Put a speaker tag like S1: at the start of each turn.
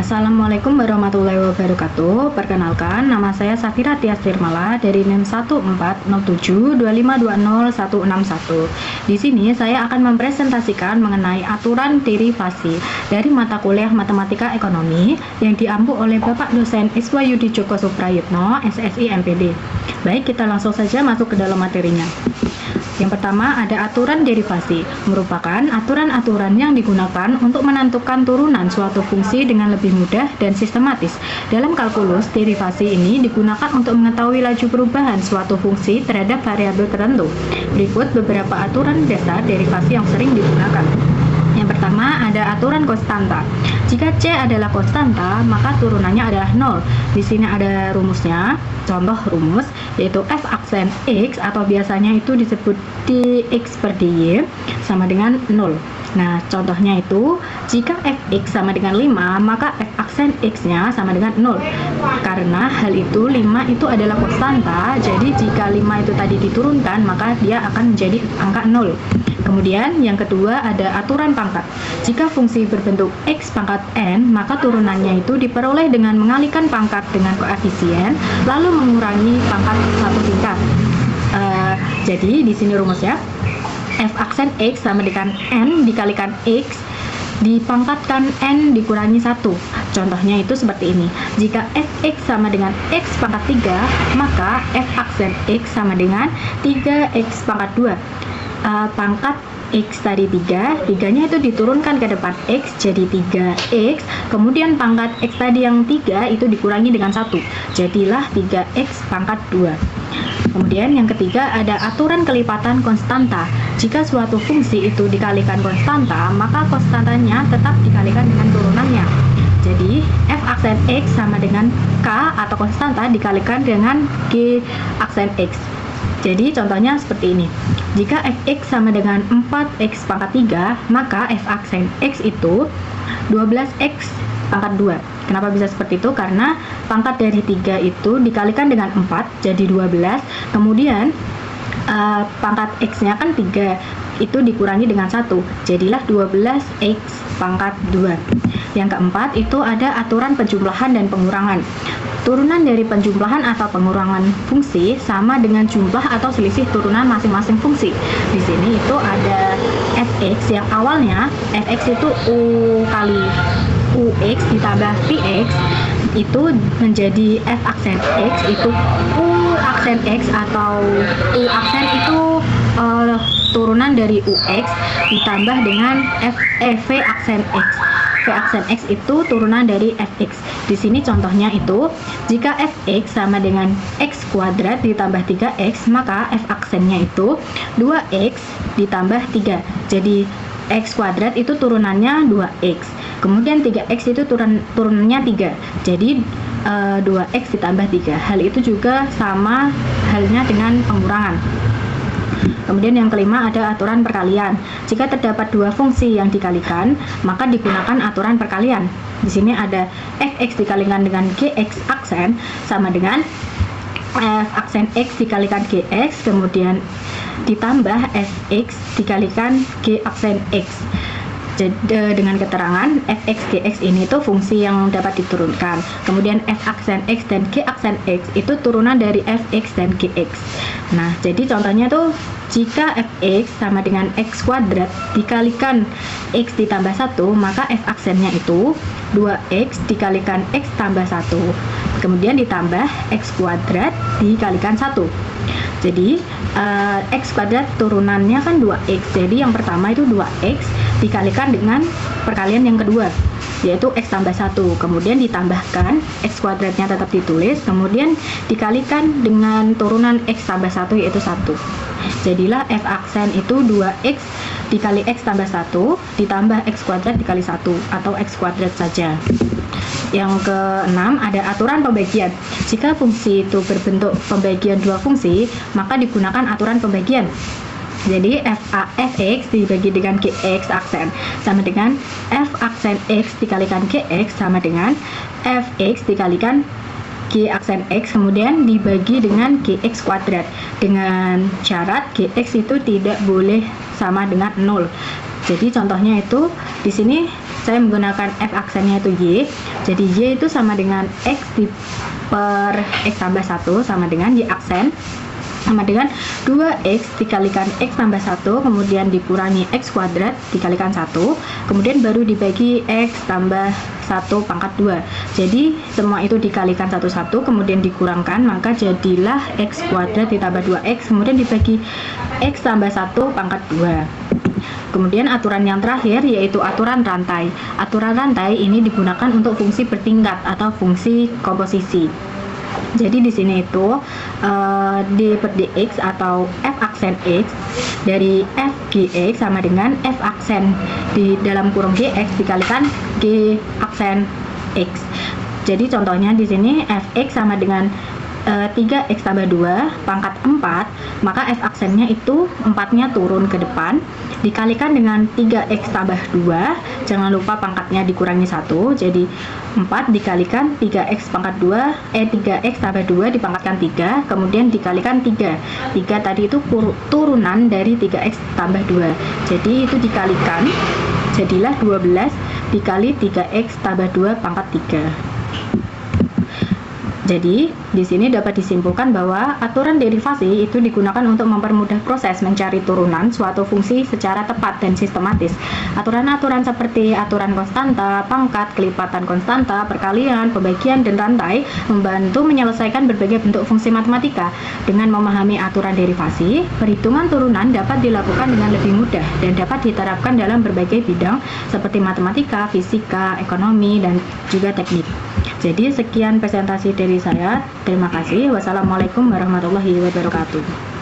S1: Assalamualaikum warahmatullahi wabarakatuh. Perkenalkan, nama saya Safira Tias Tirmala dari NIM 140725201661. Di sini saya akan mempresentasikan mengenai aturan derivasi dari mata kuliah Matematika Ekonomi yang diampu oleh Bapak dosen Iswa Yudi Joko Suprayitno, SSI MPD. Baik, kita langsung saja masuk ke dalam materinya. Yang pertama ada aturan derivasi, merupakan aturan-aturan yang digunakan untuk menentukan turunan suatu fungsi dengan lebih mudah dan sistematis. Dalam kalkulus, derivasi ini digunakan untuk mengetahui laju perubahan suatu fungsi terhadap variabel tertentu. Berikut beberapa aturan dasar derivasi yang sering digunakan. Yang pertama ada aturan konstanta. Jika C adalah konstanta, maka turunannya adalah 0. Di sini ada rumusnya. Contoh rumus yaitu f aksen x atau biasanya itu disebut dx per dy sama dengan 0. Nah, contohnya itu jika fx sama dengan 5, maka f aksen x-nya sama dengan 0. Karena hal itu 5 itu adalah konstanta, jadi jika 5 itu tadi diturunkan, maka dia akan menjadi angka 0. Kemudian yang kedua ada aturan pangkat. Jika fungsi berbentuk x pangkat n, maka turunannya itu diperoleh dengan mengalihkan pangkat dengan koefisien, lalu mengurangi pangkat satu tingkat. Jadi di sini rumusnya f aksen x sama dengan n dikalikan x dipangkatkan n dikurangi 1. Contohnya itu seperti ini. Jika fx sama dengan x pangkat 3, maka f aksen x sama dengan 3x pangkat 2. Pangkat x tadi 3, 3-nya itu diturunkan ke depan x jadi 3x, kemudian pangkat x tadi yang 3 itu dikurangi dengan 1, jadilah 3x pangkat 2. Kemudian yang ketiga ada aturan kelipatan konstanta. Jika suatu fungsi itu dikalikan konstanta, maka konstantanya tetap dikalikan dengan turunannya. Jadi f aksen x sama dengan k atau konstanta dikalikan dengan g aksen x. Jadi contohnya seperti ini. Jika fx sama dengan 4x pangkat 3, maka f aksen x itu 12x pangkat 2. Kenapa bisa seperti itu? Karena pangkat dari 3 itu dikalikan dengan 4, jadi 12. Kemudian pangkat x-nya kan 3, itu dikurangi dengan 1, jadilah 12x pangkat 2. Yang keempat itu ada aturan penjumlahan dan pengurangan. Turunan dari penjumlahan atau pengurangan fungsi sama dengan jumlah atau selisih turunan masing-masing fungsi. Di sini itu ada fx yang awalnya fx itu u kali ux ditambah px itu menjadi f aksen x itu u aksen x atau u aksen itu turunan dari ux ditambah dengan v aksen x. V aksen x itu turunan dari fx. Di sini contohnya itu, jika fx sama dengan x kuadrat ditambah 3x, maka f aksennya itu 2x ditambah 3. Jadi x kuadrat itu turunannya 2x. Kemudian 3x itu turunannya 3. Jadi 2x ditambah 3. Hal itu juga sama halnya dengan pengurangan. Kemudian yang kelima ada aturan perkalian. Jika terdapat dua fungsi yang dikalikan, maka digunakan aturan perkalian. Di sini ada fx dikalikan dengan gx aksen sama dengan f aksen x dikalikan gx, kemudian ditambah fx dikalikan g aksen x. Dengan keterangan fx gx ini tuh fungsi yang dapat diturunkan. Kemudian f aksen x dan g aksen x itu turunan dari fx dan gx. Nah, jadi contohnya tuh jika fx sama dengan x kuadrat dikalikan x ditambah 1, maka f aksennya itu 2x dikalikan x tambah 1. Kemudian ditambah x kuadrat dikalikan 1. Jadi x kuadrat turunannya kan 2x. Jadi yang pertama itu 2x dikalikan dengan perkalian yang kedua, yaitu x tambah 1. Kemudian ditambahkan x kuadratnya tetap ditulis, kemudian dikalikan dengan turunan x tambah 1 yaitu 1. Jadilah f aksen itu 2x dikali x tambah 1 ditambah x kuadrat dikali 1 atau x kuadrat saja. Yang keenam ada aturan pembagian. Jika fungsi itu berbentuk pembagian dua fungsi, maka digunakan aturan pembagian. Jadi fx dibagi dengan gx aksen sama dengan f aksen x dikalikan gx sama dengan fx dikalikan g aksen x kemudian dibagi dengan gx kuadrat dengan syarat gx itu tidak boleh sama dengan 0. Jadi contohnya itu di sini saya menggunakan F aksennya itu Y. Jadi Y itu sama dengan X per X tambah 1 sama dengan Y aksen sama dengan 2X dikalikan X tambah 1, kemudian dikurangi X kuadrat dikalikan 1, kemudian baru dibagi X tambah 1 pangkat 2. Jadi semua itu dikalikan satu-satu, kemudian dikurangkan, maka jadilah X kuadrat ditambah 2X, kemudian dibagi X tambah 1 pangkat 2. Kemudian aturan yang terakhir yaitu aturan rantai. Aturan rantai ini digunakan untuk fungsi bertingkat atau fungsi komposisi. Jadi di sini itu d per dx atau f aksen x dari f gx sama dengan f aksen di dalam kurung gx dikalikan g aksen x. Jadi contohnya di sini fx sama dengan 3x tambah 2 pangkat 4, maka f aksennya itu 4-nya turun ke depan dikalikan dengan 3x tambah 2, jangan lupa pangkatnya dikurangi 1, jadi 4 dikalikan 3x pangkat 3x tambah 2 dipangkatkan 3, kemudian dikalikan 3 tadi itu turunan dari 3x tambah 2, jadi itu dikalikan, jadilah 12 dikali 3x tambah 2 pangkat 3. Jadi, di sini dapat disimpulkan bahwa aturan derivasi itu digunakan untuk mempermudah proses mencari turunan suatu fungsi secara tepat dan sistematis. Aturan-aturan seperti aturan konstanta, pangkat, kelipatan konstanta, perkalian, pembagian, dan rantai membantu menyelesaikan berbagai bentuk fungsi matematika. Dengan memahami aturan derivasi, perhitungan turunan dapat dilakukan dengan lebih mudah dan dapat diterapkan dalam berbagai bidang seperti matematika, fisika, ekonomi, dan juga teknik. Jadi sekian presentasi dari saya. Terima kasih. Wassalamualaikum warahmatullahi wabarakatuh.